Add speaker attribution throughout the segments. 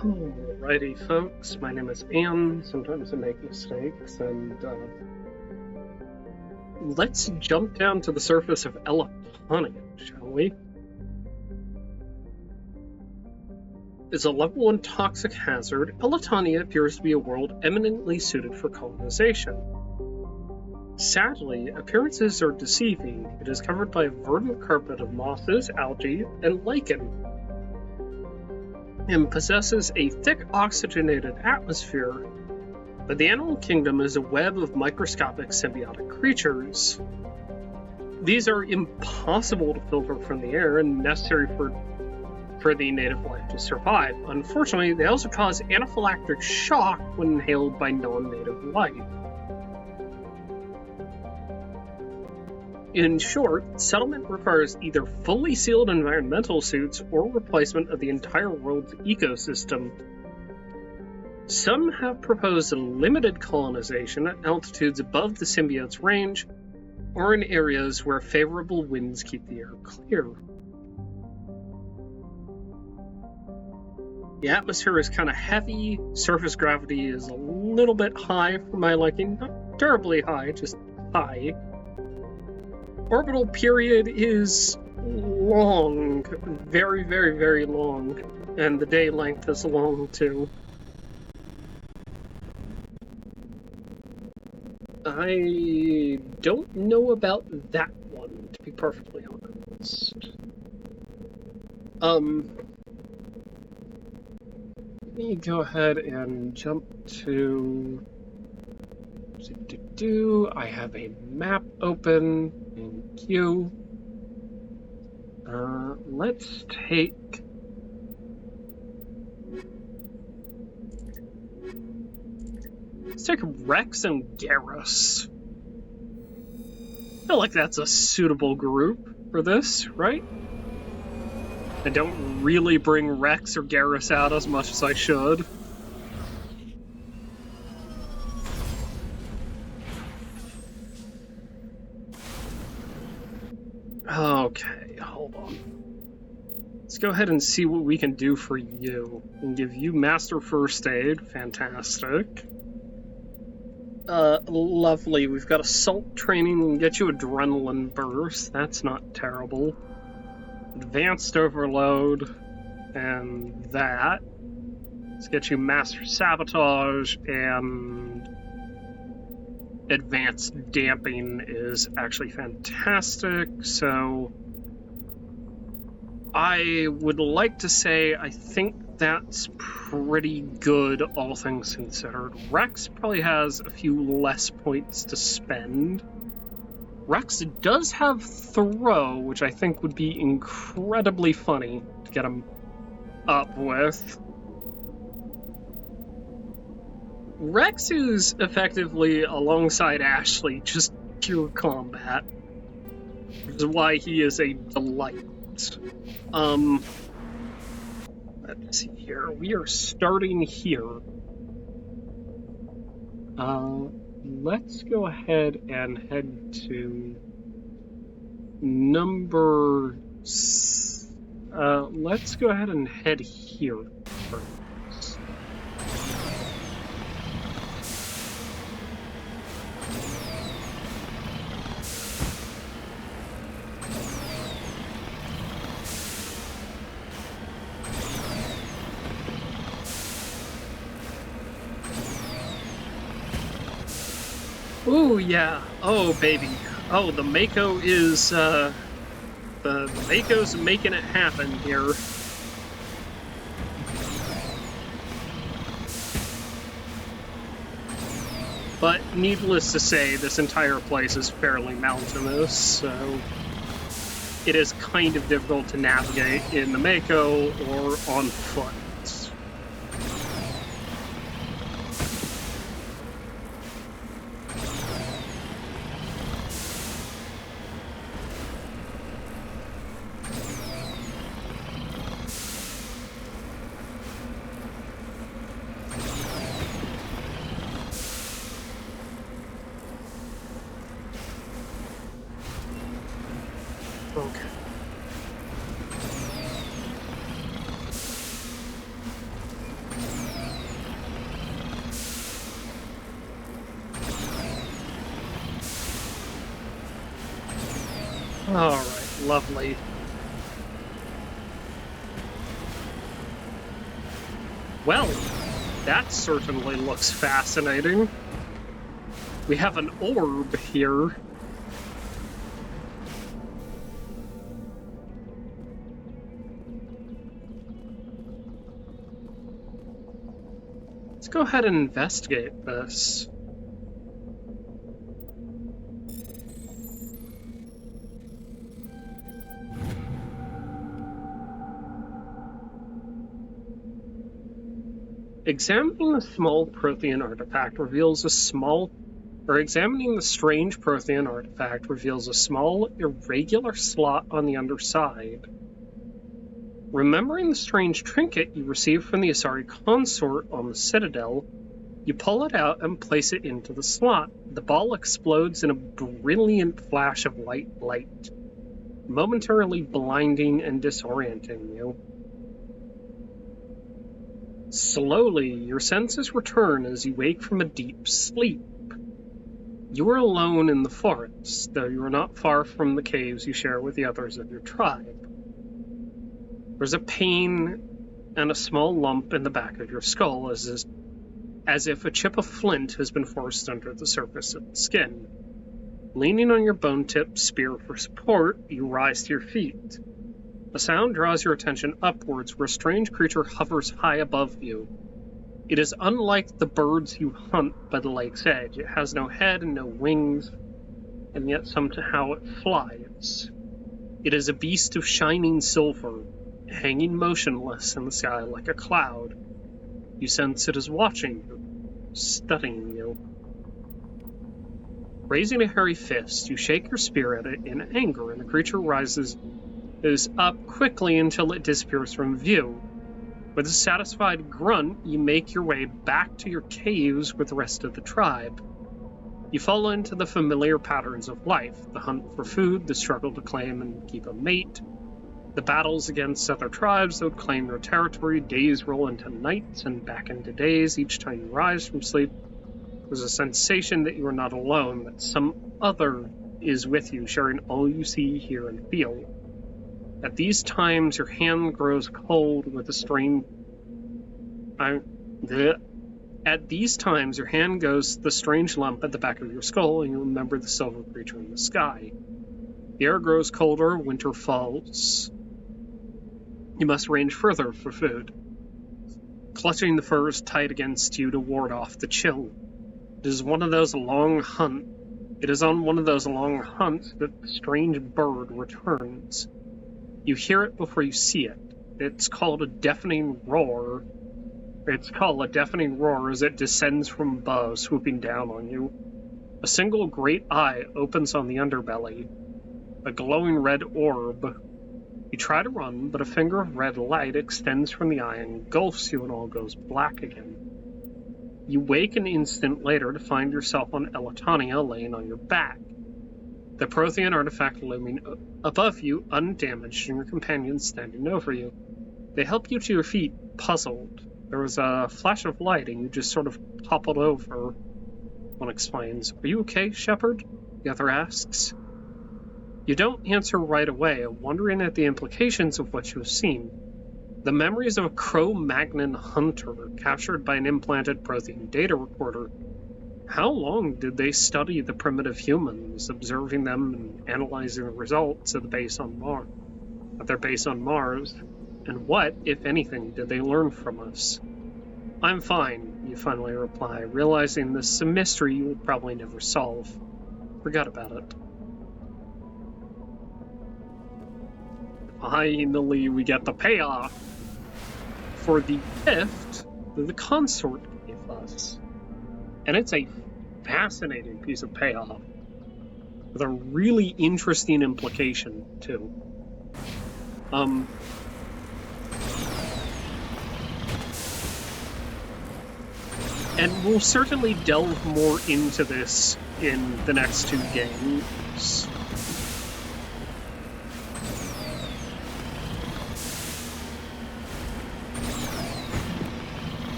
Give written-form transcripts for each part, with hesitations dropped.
Speaker 1: Alrighty, folks. My name is Anne. Sometimes I make mistakes, and let's jump down to the surface of Eletania, shall we? As a level 1 toxic hazard, Eletania appears to be a world eminently suited for colonization. Sadly, appearances are deceiving. It is covered by a verdant carpet of mosses, algae, and lichen, and possesses a thick oxygenated atmosphere, but the animal kingdom is a web of microscopic symbiotic creatures. These are impossible to filter from the air and necessary for the native life to survive. Unfortunately, they also cause anaphylactic shock when inhaled by non-native life. In short, settlement requires either fully sealed environmental suits or replacement of the entire world's ecosystem. Some have proposed limited colonization at altitudes above the symbiote's range, or in areas where favorable winds keep the air clear. The atmosphere is kind of heavy, surface gravity is a little bit high for my liking, not terribly high, just high. Orbital period is long, very, very, very long, and the day length is long too. I don't know about that one, to be perfectly honest. Let me go ahead and jump to... I have a map open. Thank you. Let's take... Rex and Garrus. I feel like that's a suitable group for this, right? I don't really bring Rex or Garrus out as much as I should. Okay, hold on. Let's go ahead and see what we can do for you. We can give you Master First Aid. Fantastic. Lovely. We've got Assault Training. We can get you Adrenaline Burst. That's not terrible. Advanced Overload. And that. Let's get you Master Sabotage, and Advanced Damping is actually fantastic, so I would like to say I think that's pretty good, all things considered. Rex probably has a few less points to spend. Rex does have Throw, which I think would be incredibly funny to get him up with. Rex is effectively, alongside Ashley, just pure combat, which is why he is a delight. Let's see here. We are starting here. Let's go ahead and head to number... let's go ahead and head here first. Ooh, yeah. Oh, baby. Oh, the Mako is, the Mako's making it happen here. But needless to say, this entire place is fairly mountainous, so it is kind of difficult to navigate in the Mako or on foot. Alright, lovely. Well, that certainly looks fascinating. We have an orb here. Let's go ahead and investigate this. Examining the small Prothean artifact reveals a small, examining the strange Prothean artifact reveals a small, irregular slot on the underside. Remembering the strange trinket you received from the Asari consort on the Citadel, you pull it out and place it into the slot. The ball explodes in a brilliant flash of white light, momentarily blinding and disorienting you. Slowly, your senses return as you wake from a deep sleep. You are alone in the forest, though you are not far from the caves you share with the others of your tribe. There's a pain and a small lump in the back of your skull, as if a chip of flint has been forced under the surface of the skin. Leaning on your bone-tipped spear for support, you rise to your feet. A sound draws your attention upwards, where a strange creature hovers high above you. It is unlike the birds you hunt by the lake's edge. It has no head and no wings, and yet somehow it flies. It is a beast of shining silver, hanging motionless in the sky like a cloud. You sense it is watching you, studying you. Raising a hairy fist, you shake your spear at it in anger, and the creature is up quickly until it disappears from view. With a satisfied grunt, you make your way back to your caves with the rest of the tribe. You fall into the familiar patterns of life: the hunt for food, the struggle to claim and keep a mate, the battles against other tribes that would claim your territory. Days roll into nights and back into days. Each time you rise from sleep, there's a sensation that you are not alone, that some other is with you, sharing all you see, hear, and feel. At these times, your hand grows cold with a strange... At these times, your hand goes to the strange lump at the back of your skull, and you remember the silver creature in the sky. The air grows colder, winter falls. You must range further for food, clutching the furs tight against you to ward off the chill. It is on one of those long hunts that the strange bird returns. You hear it before you see it. It's called a deafening roar. As it descends from above, swooping down on you. A single great eye opens on the underbelly, a glowing red orb. You try to run, but a finger of red light extends from the eye and engulfs you, and all goes black again. You wake an instant later to find yourself on Eletania, laying on your back, the Prothean artifact looming above you, undamaged, and your companions standing over you. They help you to your feet, puzzled. There was a flash of light, and you just sort of toppled over. One explains. "Are you okay, Shepard?" the other asks. You don't answer right away, wondering at the implications of what you have seen. The memories of a Cro-Magnon hunter captured by an implanted Prothean data recorder. How long did they study the primitive humans, observing them and analyzing the results at their base on Mars? And what, if anything, did they learn from us? "I'm fine," you finally reply, realizing this is a mystery you will probably never solve. Forget about it. Finally, we get the payoff for the gift that the consort gave us. And it's a fascinating piece of payoff with a really interesting implication, too. And we'll certainly delve more into this in the next two games.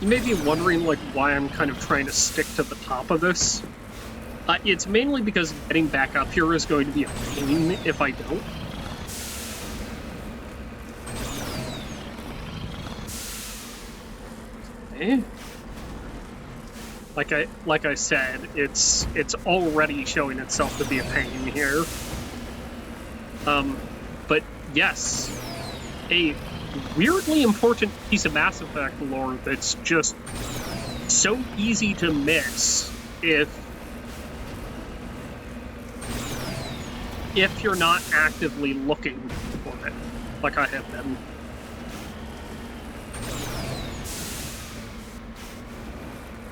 Speaker 1: You may be wondering, like, why I'm kind of trying to stick to the top of this. It's mainly because getting back up here is going to be a pain if I don't. Okay. Like I said, it's already showing itself to be a pain here. But yes, a weirdly important piece of Mass Effect lore that's just so easy to miss if you're not actively looking for it, like I have been.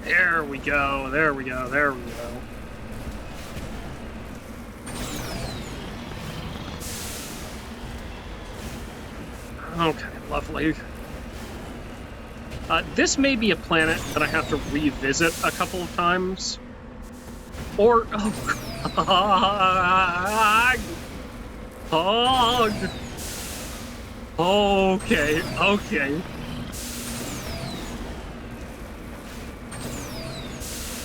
Speaker 1: There we go, there we go, there we go. Okay, lovely. This may be a planet that I have to revisit a couple of times. Or, oh god! Hog! Okay, okay.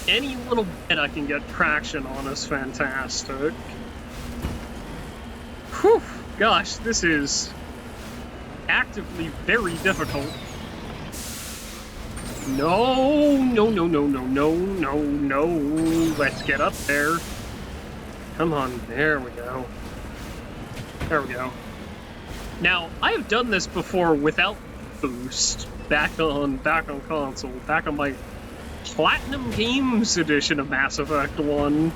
Speaker 1: Any little bit I can get traction on is fantastic. Whew, gosh, this is actively very difficult. No, no, no, no, no, no, no, no. Let's get up there. Come on, there we go. There we go. Now, I have done this before without boost back on console, back on my Platinum Games edition of Mass Effect 1.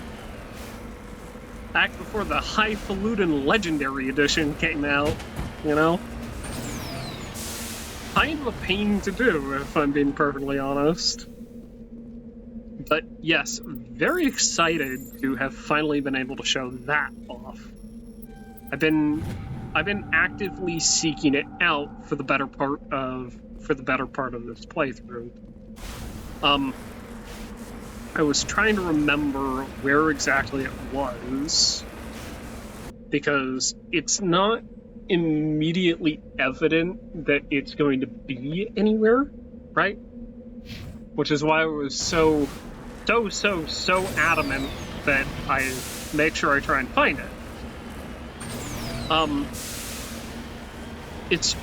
Speaker 1: Back before the Highfalutin Legendary Edition came out, you know? Kind of a pain to do, if I'm being perfectly honest. But yes, very excited to have finally been able to show that off. I've been actively seeking it out for the better part of this playthrough. I was trying to remember where exactly it was, because it's not immediately evident that it's going to be anywhere, right? Which is why I was so adamant that I make sure I try and find it. It's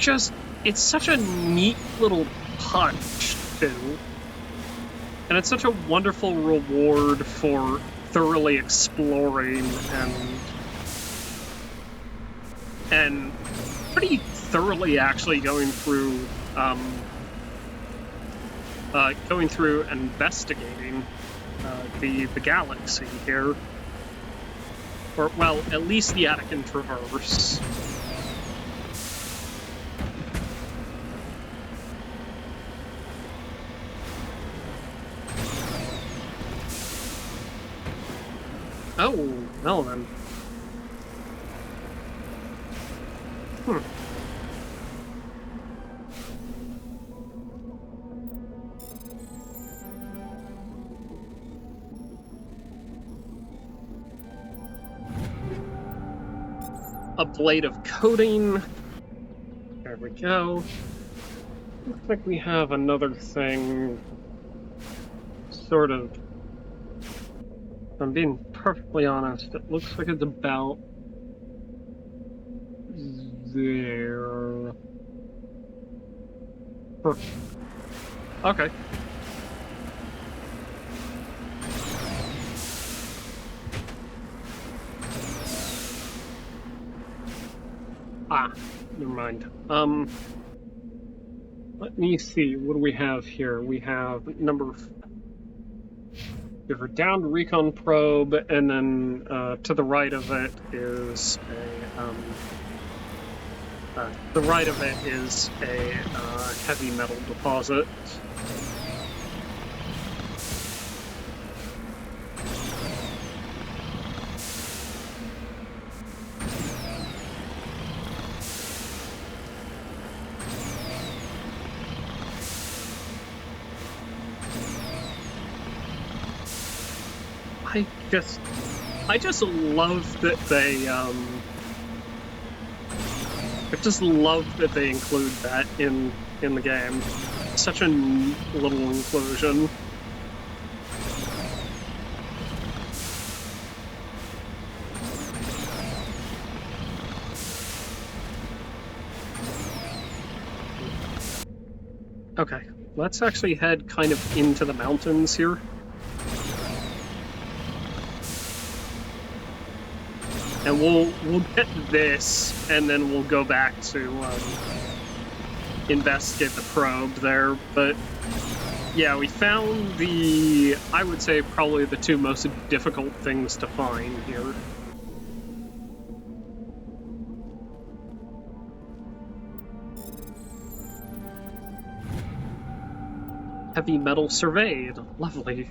Speaker 1: such a neat little touch, too. And it's such a wonderful reward for thoroughly exploring and pretty thoroughly actually going through investigating the galaxy here, or well, at least the Attican Traverse. Oh, well then. A blade of coding. There we go. Looks like we have another thing. Sort of. If I'm being perfectly honest, it looks like it's about there. Huh. Okay. Never mind. Let me see. What do we have here? We have we have a downed recon probe, and then to the right of it is a heavy metal deposit. I just love that they include that in the game. Such a neat little inclusion. Okay, let's actually head kind of into the mountains here. And we'll get this, and then we'll go back to investigate the probe there. But yeah, we found I would say probably the two most difficult things to find here. Heavy metal surveyed. Lovely.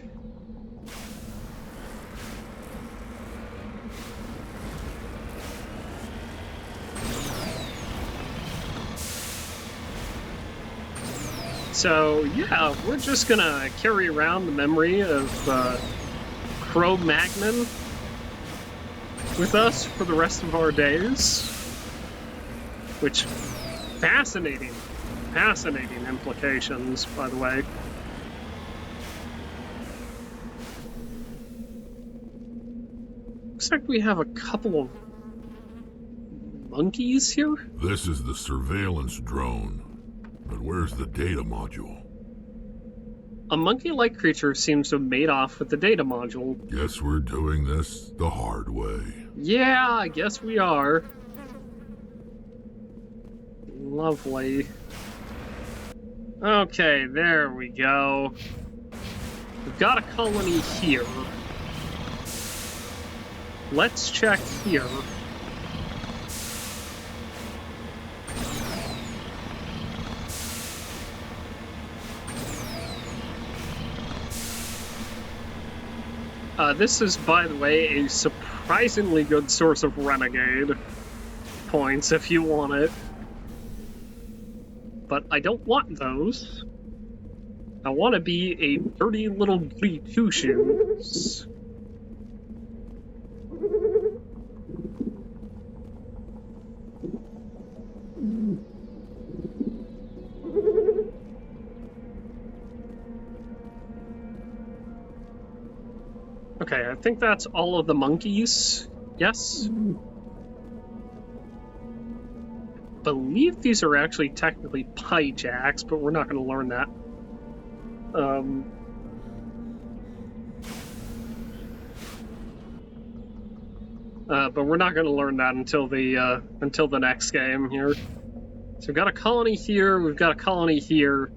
Speaker 1: So yeah, we're just gonna carry around the memory of Cro-Magnon with us for the rest of our days. Which, fascinating implications, by the way. Looks like we have a couple of monkeys here.
Speaker 2: This is the surveillance drone. But where's the data module?
Speaker 1: A monkey-like creature seems to have made off with the data module.
Speaker 2: Guess we're doing this the hard way.
Speaker 1: Yeah, I guess we are. Lovely. Okay, there we go. We've got a colony here. Let's check here. This is, by the way, a surprisingly good source of renegade points if you want it. But I don't want those. I want to be a dirty little goody two-shoes. Okay, I think that's all of the monkeys. Yes? I believe these are actually technically pie jacks, but we're not going to learn that. But we're not going to learn that until the next game here. So we've got a colony here, we've got a colony here,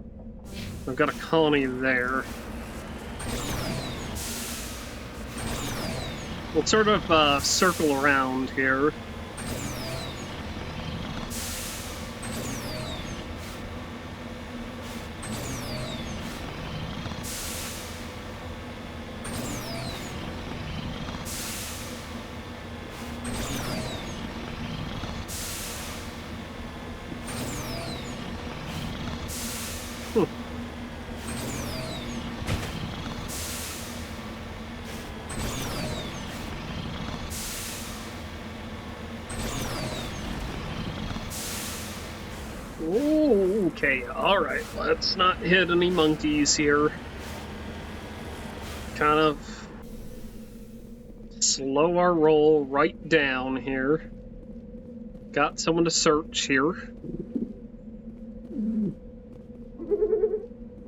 Speaker 1: we've got a colony there. We'll sort of circle around here. Okay, alright, let's not hit any monkeys here. Kind of slow our roll right down here. Got someone to search here.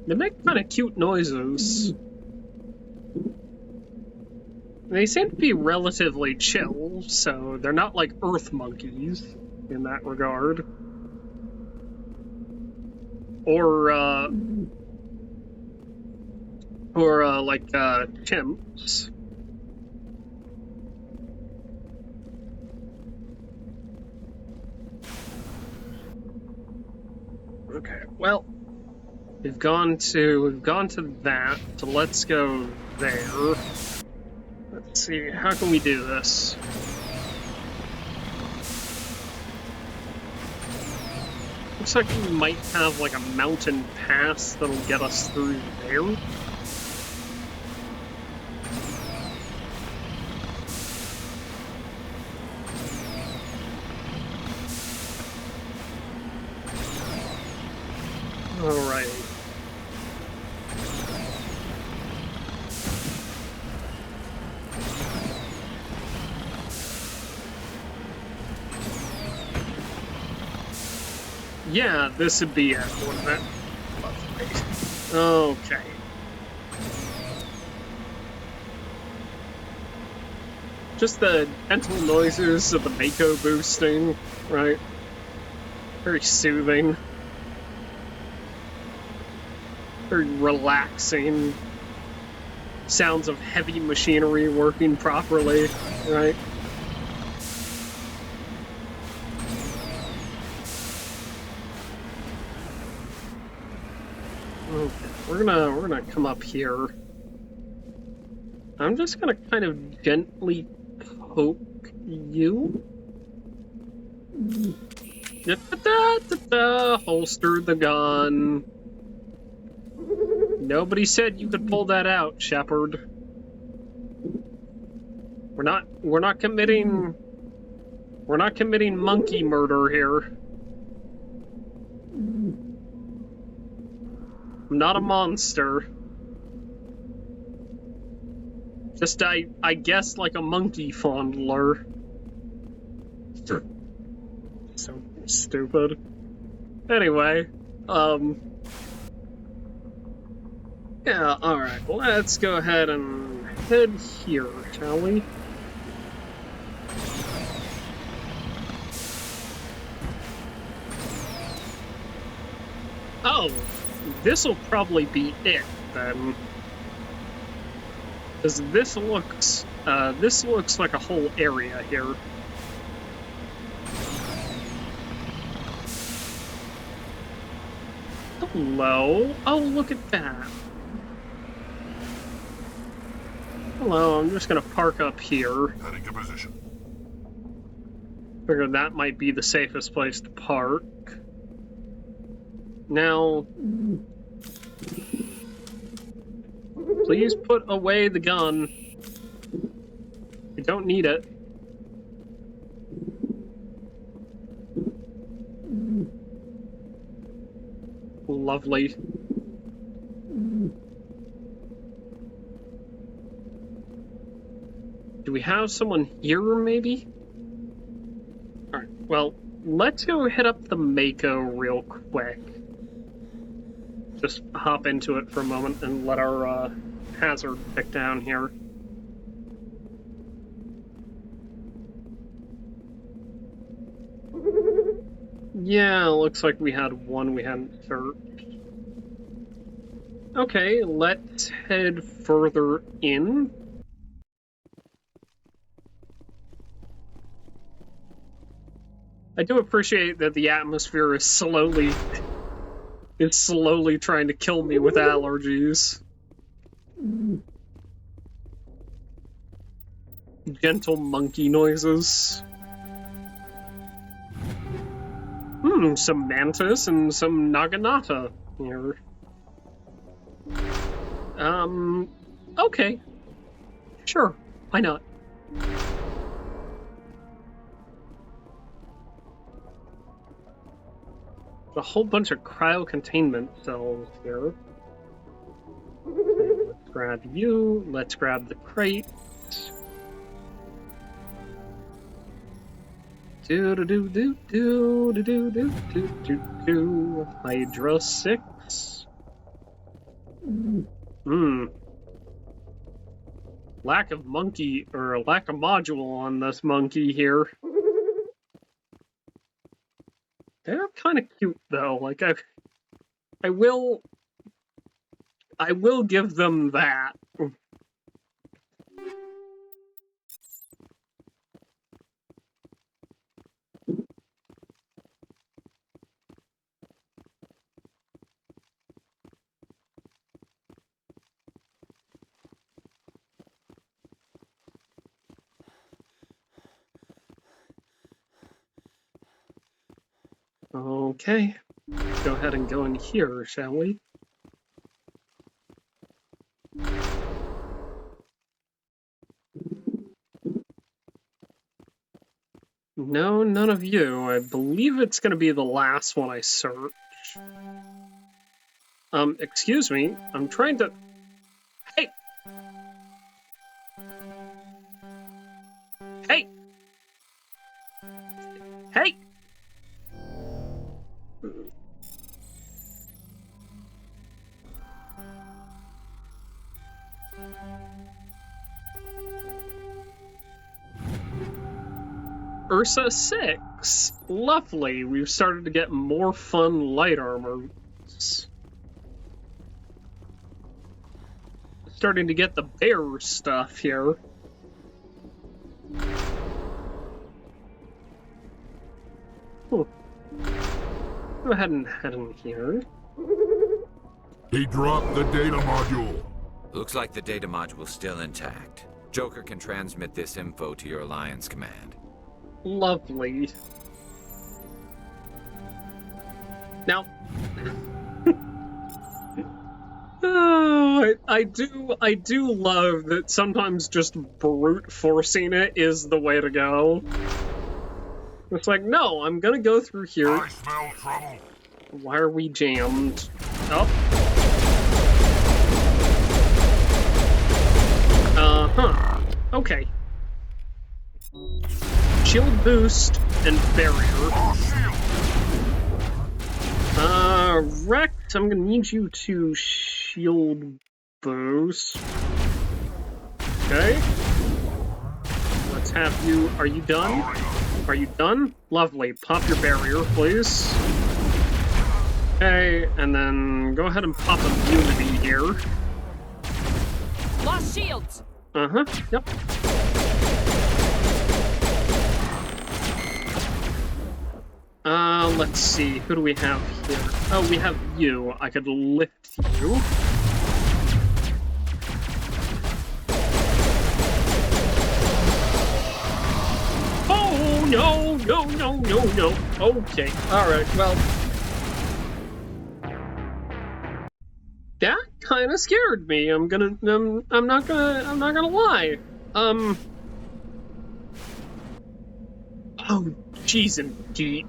Speaker 1: They make kind of cute noises. They seem to be relatively chill, so they're not like earth monkeys in that regard. Or like chimps. Okay, well, we've gone to that, so let's go there. Let's see, how can we do this? Looks like we might have like a mountain pass that'll get us through there. Alright. Yeah, this would be it, wouldn't it? Okay. Just the gentle noises of the Mako boosting, right? Very soothing. Very relaxing. Sounds of heavy machinery working properly, right? Okay, we're gonna come up here. I'm just gonna kind of gently poke you. Holster the gun. Nobody said you could pull that out, Shepard. We're not committing monkey murder here. I'm not a monster. Just I guess like a monkey fondler. So stupid. Anyway, yeah, alright, let's go ahead and head here, shall we? Oh, this'll probably be it, then. Because this looks like a whole area here. Hello? Oh, look at that. Hello, I'm just gonna park up here.
Speaker 2: Heading to position.
Speaker 1: Figured that might be the safest place to park. Now, please put away the gun. You don't need it. Lovely. Do we have someone here, maybe? Alright, well, let's go hit up the Mako real quick. Just hop into it for a moment and let our hazard pick down here. Yeah, looks like we had one we hadn't searched. Okay, let's head further in. I do appreciate that the atmosphere is slowly trying to kill me with allergies. Gentle monkey noises. Some mantis and some naginata here. Okay. Sure, why not? A whole bunch of cryo-containment cells here. Okay, let's grab you, let's grab the crate. Hydra 6. Lack of module on this monkey here. They're kind of cute though. Like I will give them that. Okay, go ahead and go in here, shall we? No, none of you. I believe it's going to be the last one I search. Excuse me, I'm trying to... Hey! Hey! Hey! Ursa 6. Lovely. We've started to get more fun light armor. Starting to get the bear stuff here. Go ahead and head in here.
Speaker 2: He dropped the data module.
Speaker 3: Looks like the data module's still intact. Joker can transmit this info to your Alliance command.
Speaker 1: Lovely. Now, oh, I do love that sometimes just brute forcing it is the way to go. It's like, no, I'm gonna go through here.
Speaker 2: I smell trouble.
Speaker 1: Why are we jammed? Oh. Uh-huh. Okay. Shield boost and barrier. Rex, I'm gonna need you to shield boost. Okay. Let's have you. Are you done? Are you done? Lovely. Pop your barrier, please. Okay, and then go ahead and pop immunity here.
Speaker 4: Lost shields.
Speaker 1: Uh-huh, yep. Let's see, who do we have here? Oh, we have you. I could lift you. Oh, no, no, no, no, no. Okay, alright, well. That kind of scared me. I'm not gonna lie. Oh, jeez indeed.